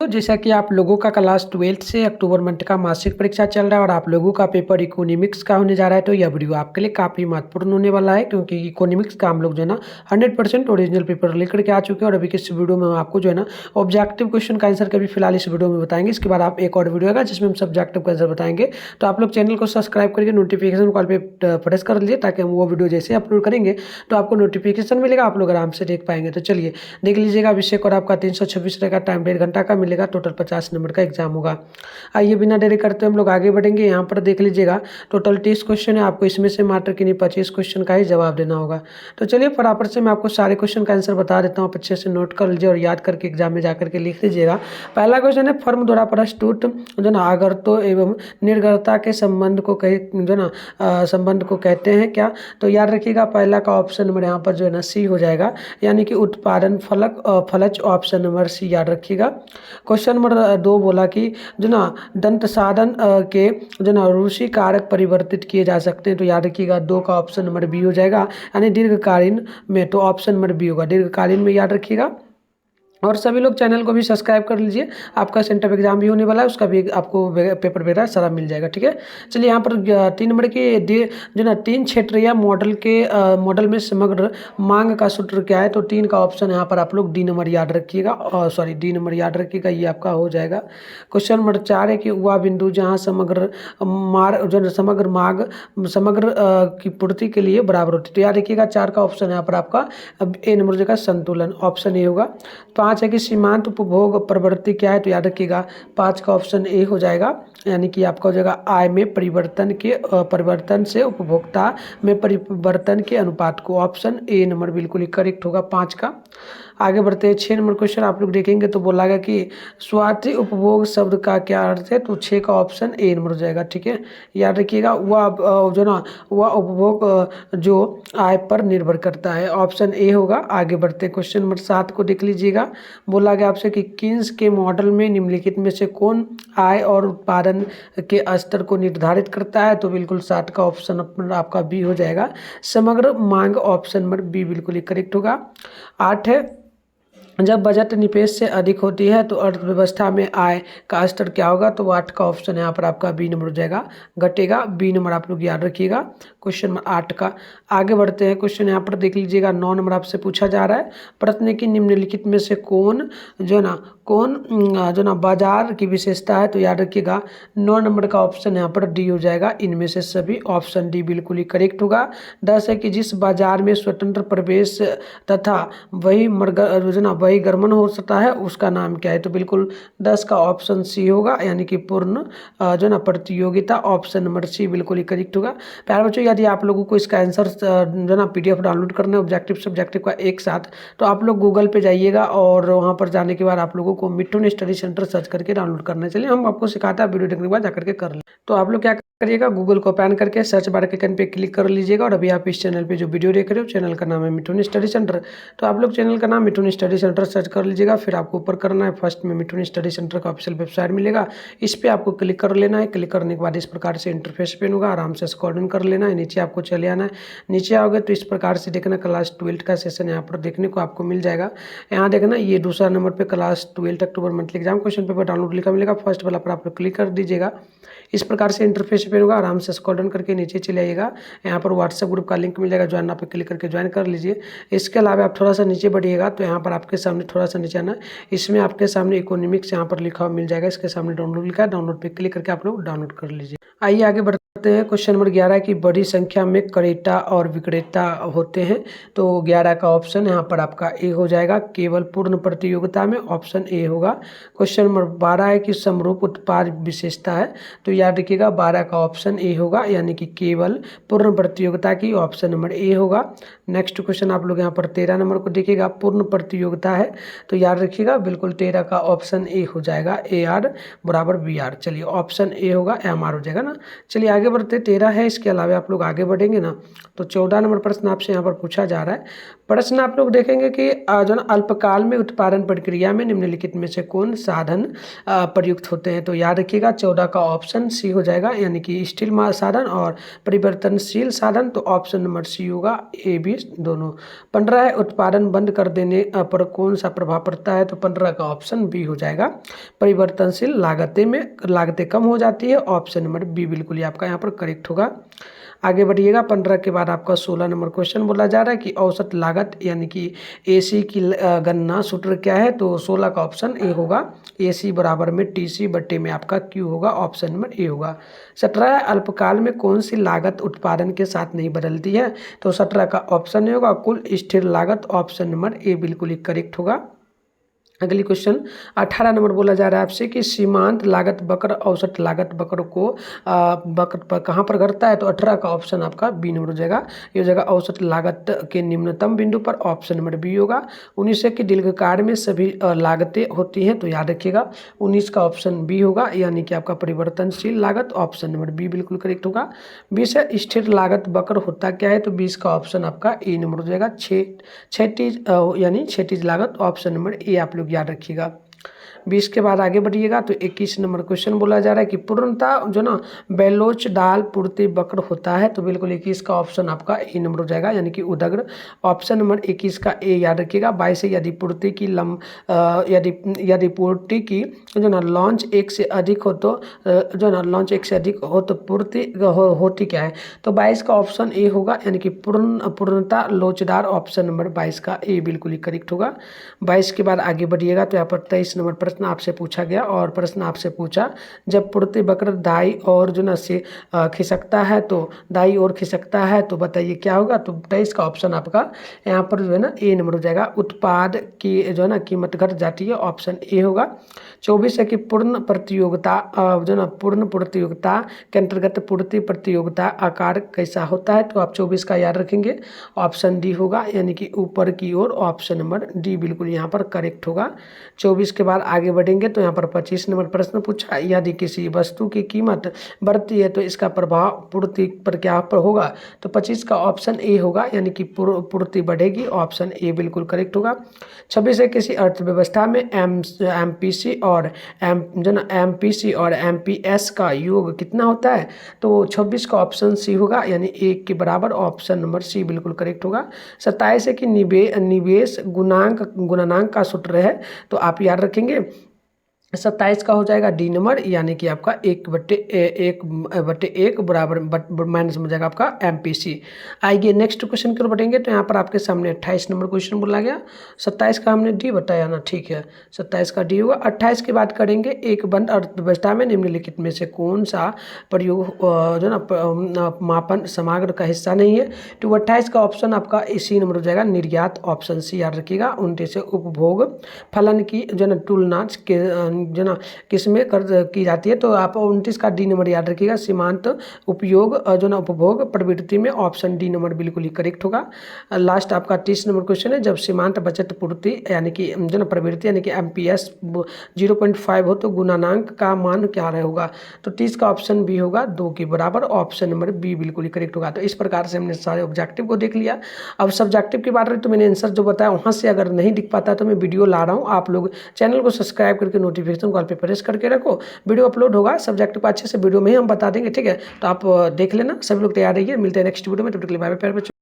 तो जैसा कि आप लोगों का क्लास 12th से अक्टूबर मंथ का मासिक परीक्षा चल रहा है और आप लोगों का पेपर इकोनॉमिक्स का होने जा रहा है, तो यह वीडियो आपके लिए काफ़ी महत्वपूर्ण होने वाला है, क्योंकि इकोनॉमिक्स का हम लोग जो है ना 100% ओरिजिनल पेपर लेकर के आ चुके हैं। और अभी के इस वीडियो में हम आपको जो है ना ऑब्जेक्टिव क्वेश्चन का आंसर कभी फिलहाल इस वीडियो में बताएंगे। इसके बाद आप एक और वीडियो आएगा जिसमें हम सब्जेक्टिव का आंसर बताएंगे। तो आप लोग चैनल को सब्सक्राइब करके नोटिफिकेशन कॉल पर प्रेस कर लीजिए, ताकि हम वो वीडियो जैसे अपलोड करेंगे तो आपको नोटिफिकेशन मिलेगा, आप लोग आराम से देख पाएंगे। तो चलिए देख लीजिएगा। अभिषेक और आपका 326 रहेगा, टाइम 1.5 घंटा का मिलेगा, टोटल 50 नंबर का एग्जाम होगा। आइए बिना देरी करते हम लोग आगे बढ़ेंगे। यहाँ पर देख लीजिएगा, टोटल 30 क्वेश्चन है, आपको इसमें से मात्र किन्हीं 25 क्वेश्चन का ही जवाब देना होगा। तो चलिए फटाफट से मैं आपको सारे क्वेश्चन का आंसर बता देता हूँ, आप अच्छे से नोट कर लीजिए और याद करके एग्जाम में जाकर के लिख लीजिएगा। पहला क्वेश्चन है, फर्म द्वारा प्रस्तुत जो ना आगर्तो एवं निर्गरता के संबंध को कहे जो ना संबंध को कहते हैं क्या? तो याद रखिएगा पहला का ऑप्शन नंबर यहाँ पर जो है ना सी हो जाएगा, यानी कि उत्पादन फलच ऑप्शन नंबर सी याद रखिएगा। क्वेश्चन नंबर 2 बोला कि जो ना दंत साधन के जो ना रूसी कारक परिवर्तित किए जा सकते हैं, तो याद रखिएगा 2 का ऑप्शन नंबर बी हो जाएगा, यानी दीर्घकालीन में, तो ऑप्शन नंबर बी होगा, दीर्घकालीन में याद रखिएगा। और सभी लोग चैनल को भी सब्सक्राइब कर लीजिए, आपका सेंटर एग्जाम भी होने वाला है, उसका भी आपको पेपर वगैरह सारा मिल जाएगा। ठीक है, चलिए यहाँ पर 3 नंबर की जो ना 3 क्षेत्रीय मॉडल में समग्र मांग का सूत्र क्या है? तो 3 का ऑप्शन यहाँ पर आप लोग डी नंबर याद रखिएगा, सॉरी डी नंबर याद रखिएगा, ये आपका हो जाएगा। क्वेश्चन नंबर 4 है कि वह बिंदु जहाँ समग्र समग्र की पूर्ति के लिए बराबर होती है, तो याद रखिएगा 4 का ऑप्शन यहाँ पर आपका ए नंबर जगह संतुलन, ऑप्शन ए होगा। 5 है कि सीमांत उपभोग प्रवृत्ति क्या है? तो याद रखिएगा 5 का ऑप्शन ए हो जाएगा, यानी कि आपका हो जाएगा आय में परिवर्तन से उपभोक्ता में परिवर्तन के अनुपात को, ऑप्शन ए नंबर बिल्कुल ही करेक्ट होगा 5 का। आगे बढ़ते हैं 6 नंबर क्वेश्चन आप लोग देखेंगे तो बोला गया कि स्वाति उपभोग शब्द का क्या अर्थ है? तो 6 का ऑप्शन ए नंबर हो जाएगा। ठीक है, याद रखिएगा वह उपभोग जो आय पर निर्भर करता है, ऑप्शन ए होगा। आगे बढ़ते हैं क्वेश्चन नंबर 7 को देख लीजिएगा। बोला गया आपसे कि किन्स के मॉडल में निम्नलिखित में से कौन आय और उत्पादन के स्तर को निर्धारित करता है? तो बिल्कुल 7 का ऑप्शन आपका बी हो जाएगा, समग्र मांग, ऑप्शन नंबर बी बिल्कुल ही करेक्ट होगा। 8 है, जब बजट निवेश से अधिक होती है तो अर्थव्यवस्था में आय का स्तर क्या होगा? तो 8 का ऑप्शन यहाँ पर आपका बी नंबर हो जाएगा, घटेगा, बी नंबर आप लोग याद रखिएगा क्वेश्चन नंबर 8 का। आगे बढ़ते हैं, क्वेश्चन यहाँ पर देख लीजिएगा 9 नंबर आपसे पूछा जा रहा है, प्रश्न की निम्नलिखित में से कौन जो ना बाजार की विशेषता है? तो याद रखिएगा 9 नंबर का ऑप्शन यहाँ पर डी हो जाएगा, इनमें से सभी, ऑप्शन डी बिल्कुल ही करेक्ट होगा। 10 है कि जिस बाजार में स्वतंत्र प्रवेश तथा वही गर्मन हो सकता है उसका नाम क्या है? तो बिल्कुल 10 का ऑप्शन सी होगा, यानी कि पूर्ण जो ना प्रतियोगिता, ऑप्शन नंबर सी बिल्कुल ही करेक्ट होगा। प्यारे बच्चों, यदि आप लोगों को इसका आंसर जो ना PDF डाउनलोड करना है ऑब्जेक्टिव सब्जेक्टिव का एक साथ, तो आप लोग गूगल पे जाइएगा और वहाँ पर जाने के बाद आप लोगों को मिठुन स्टडी सेंटर सर्च करके डाउनलोड करना है। चलिए हम आपको सिखाते हैं, वीडियो देखने के बाद जाकर के कर लें। तो आप लोग क्या करिएगा, गूगल को ओपन करके सर्च बार के आइकन पे क्लिक कर लीजिएगा। और अभी आप इस चैनल पे जो वीडियो देख रहे हो, चैनल का नाम है मिठुन स्टडी सेंटर, तो आप लोग चैनल का नाम मिठुन स्टडी सेंटर सर्च कर लीजिएगा। फिर आपको ऊपर करना है, फर्स्ट में मिठुन स्टडी सेंटर का ऑफिशियल वेबसाइट मिलेगा, इस पर आपको क्लिक कर लेना है। क्लिक करने के बाद इस प्रकार से इंटरफेस पेन होगा, आराम से स्क्रॉल डाउन कर लेना है, नीचे आपको चले आना है। नीचे आओगे तो इस प्रकार से देखना क्लास 12 का सेशन यहाँ पर देखने को आपको मिल जाएगा। यहाँ देखना ये दूसरा नंबर पे क्लास 12 अक्टूबर monthly exam question paper download लिखा मिलेगा, फर्स्ट वाला पर आप लोग क्लिक कर दीजिएगा। इस प्रकार से इंटरफेस पे होगा, आराम से स्क्रॉल डाउन करके नीचे चले आइएगा, यहाँ पर व्हाट्सएप ग्रुप का लिंक मिल जाएगा, ज्वाइन आप पे क्लिक करके ज्वाइन कर लीजिए। इसके अलावा आप थोड़ा सा नीचे बढ़िएगा तो यहाँ पर आपके सामने थोड़ा सा नीचे आना, इसमें आपके सामने इकोनॉमिक्स यहाँ पर लिखा हुआ मिल जाएगा, इसके सामने डाउनलोड लिखा है, डाउनलोड पे क्लिक करके आप लोग डाउनलोड कर लीजिए। आइए आगे बढ़ते हैं, क्वेश्चन नंबर 11 की बड़ी संख्या में क्रेता और विक्रेता होते हैं, तो 11 का ऑप्शन यहाँ पर आपका ए हो जाएगा, केवल पूर्ण प्रतियोगिता में, ऑप्शन ए होगा। क्वेश्चन नंबर 12 है कि समरूप उत्पाद विशेषता है, तो याद रखिएगा 12 का ऑप्शन ए होगा, यानी कि केवल पूर्ण प्रतियोगिता की, ऑप्शन नंबर ए होगा। नेक्स्ट क्वेश्चन आप लोग यहाँ पर 13 नंबर को देखिएगा, पूर्ण प्रतियोगिता है, तो याद रखिएगा बिल्कुल 13 का ऑप्शन ए हो जाएगा, ए आर बराबर बी आर, चलिए ऑप्शन ए होगा, एम आर हो जाएगा ना। चलिए आगे बढ़ते, 13 है, इसके अलावा आप लोग आगे बढ़ेंगे ना तो 14 नंबर प्रश्न आपसे यहाँ पर पूछा जा रहा है। प्रश्न आप लोग देखेंगे कि जो अल्पकाल में उत्पादन प्रक्रिया में निम्नलिखित में से कौन साधन प्रयुक्त होते हैं, तो याद रखिएगा 14 का ऑप्शन सी हो जाएगा, यानी कि स्थिर साधन और परिवर्तनशील साधन, तो ऑप्शन नंबर सी होगा, ए बी दोनों। 15 है, उत्पादन बंद कर देने पर कौन सा प्रभाव पड़ता है, तो 15 का ऑप्शन बी हो जाएगा, परिवर्तनशील लागतें कम हो जाती है, ऑप्शन नंबर बी बिल्कुल ही आपका यहाँ पर करेक्ट होगा। आगे बढ़िएगा। 15 के बाद आपका 16 नंबर क्वेश्चन बोला जा रहा है कि औसत लागत यानी कि एसी की गणना सूत्र क्या है, तो 16 का ऑप्शन ए होगा, एसी बराबर में टीसी बट्टे में आपका क्यू होगा, ऑप्शन नंबर ए होगा। 17 अल्पकाल में कौन सी लागत उत्पादन के साथ नहीं बदलती है, तो 17 का ऑप्शन ए होगा, कुल स्थिर लागत, ऑप्शन नंबर ए बिल्कुल ही करेक्ट होगा। अगली क्वेश्चन 18 नंबर बोला जा रहा है आपसे कि सीमांत लागत वक्र औसत लागत वक्र को वक्र पर कहाँ पर घटता है, तो 18 का ऑप्शन आपका बी नंबर हो जाएगा, ये हो जाएगा औसत लागत के निम्नतम बिंदु पर, ऑप्शन नंबर बी होगा। 19 है कि दीर्घकाल में सभी लागतें होती हैं, तो याद रखिएगा 19 का ऑप्शन बी होगा, यानी कि आपका परिवर्तनशील लागत, ऑप्शन नंबर बी बिल्कुल करेक्ट होगा। 20 है स्थिर लागत वक्र होता क्या है, तो 20 का ऑप्शन आपका ए नंबर हो जाएगा, क्षैतिज लागत, ऑप्शन नंबर ए आप लोग याद रखिएगा। 20 के बाद आगे बढ़िएगा तो 21 नंबर क्वेश्चन बोला जा रहा है कि पूर्णता जो ना बेलोचदार पूर्ति वक्र होता है, तो बिल्कुल 21 का ऑप्शन आपका ए नंबर हो जाएगा, यानी कि उदग्र, ऑप्शन नंबर 21 का ए याद रखिएगा। 22 यदि पूर्ति की यदि पूर्ति की जो ना लॉन्च एक से अधिक हो तो जो ना लॉन्च एक से अधिक हो तो पूर्ति होती क्या है, तो 22 का ऑप्शन ए होगा, यानी कि पूर्णता लोचदार, ऑप्शन नंबर 22 का ए बिल्कुल ही करेक्ट होगा। 22 के बाद आगे बढ़िएगा तो यहाँ पर 23 नंबर प्रश्न आपसे पूछा गया, और प्रश्न आपसे पूछा जब पूर्ति वक्र दाई और जो ना से खिसकता है, तो दाई और खिसकता है, तो बताइए क्या होगा, तो 23 का ऑप्शन आपका यहाँ पर जो है ना ए नंबर हो जाएगा, उत्पाद की जो है ना कीमत घट जाती है, ऑप्शन ए होगा। 24 है कि पूर्ण प्रतियोगिता जो ना पूर्ण प्रतियोगिता के अंतर्गत पूर्ति प्रतियोगिता आकार कैसा होता है, तो आप 24 का याद रखेंगे, ऑप्शन डी होगा, यानी कि ऊपर की ओर, ऑप्शन नंबर डी बिल्कुल यहाँ पर करेक्ट होगा। 24 के बाद आगे बढ़ेंगे तो यहाँ पर 25 नंबर प्रश्न पूछा, यदि किसी वस्तु की कीमत बढ़ती है तो इसका प्रभाव पूर्ति पर क्या पर होगा, तो 25 का ऑप्शन ए होगा, यानी कि पूर्ति बढ़ेगी, ऑप्शन ए बिल्कुल करेक्ट होगा। 26 है किसी अर्थव्यवस्था में एमपीसी और एमपीसी और एमपीएस का योग कितना होता है, तो 26 का ऑप्शन सी होगा, यानी 1 के बराबर, ऑप्शन नंबर सी बिल्कुल करेक्ट होगा। 27 है कि निवेश गुणांक का सूत्र है, तो आप याद रखेंगे 27 का हो जाएगा डी नंबर, यानी कि आपका 1/1 बराबर माइनस में जाएगा आपका एमपीसी। आइए नेक्स्ट क्वेश्चन की ओर बढ़ेंगे तो यहाँ पर आपके सामने 28 नंबर क्वेश्चन बोला गया। 27 का हमने डी बताया ना, ठीक है, 27 का डी होगा। 28 की बात करेंगे, एक बंद अर्थव्यवस्था में निम्नलिखित में से कौन सा प्रयोग जो ना मापन समग्र का हिस्सा नहीं है, तो 28 का ऑप्शन आपका इसी नंबर हो जाएगा, निर्यात, ऑप्शन सी याद रखिएगा। 29 उपभोग फलन की जो ना तुलना के जो ना किसमें की जाती है, तो आप 29 का डी नंबर याद रखिएगा, सीमांत उपयोग जो ना उपभोग प्रवृत्ति में, ऑप्शन डी नंबर बिल्कुल ही करेक्ट होगा। लास्ट आपका 30 नंबर क्वेश्चन है, जब सीमांत बचत पूर्ति यानी कि जो ना प्रवृत्ति यानी कि एमपीएस 0.5 हो तो गुणांक का मान क्या रहा होगा, तो 30 का ऑप्शन बी होगा, 2 के बराबर, ऑप्शन नंबर बी बिल्कुल ही करेक्ट होगा। तो इस प्रकार से हमने सारे ऑब्जेक्टिव को देख लिया। अब सब्जेक्टिव की बात रही तो मैंने आंसर जो बताया वहाँ से अगर नहीं दिख पाता तो मैं वीडियो ला रहा हूँ, आप लोग चैनल को सब्सक्राइब करके नोटिफिकेशन कॉल पे प्रेस करके रखो, वीडियो अपलोड होगा सब्जेक्ट को अच्छे से वीडियो में ही हम बता देंगे, ठीक है, तो आप देख लेना। सभी लोग तैयार रहिए, मिलते हैं नेक्स्ट वीडियो में, तब तक के लिए बाय बाय।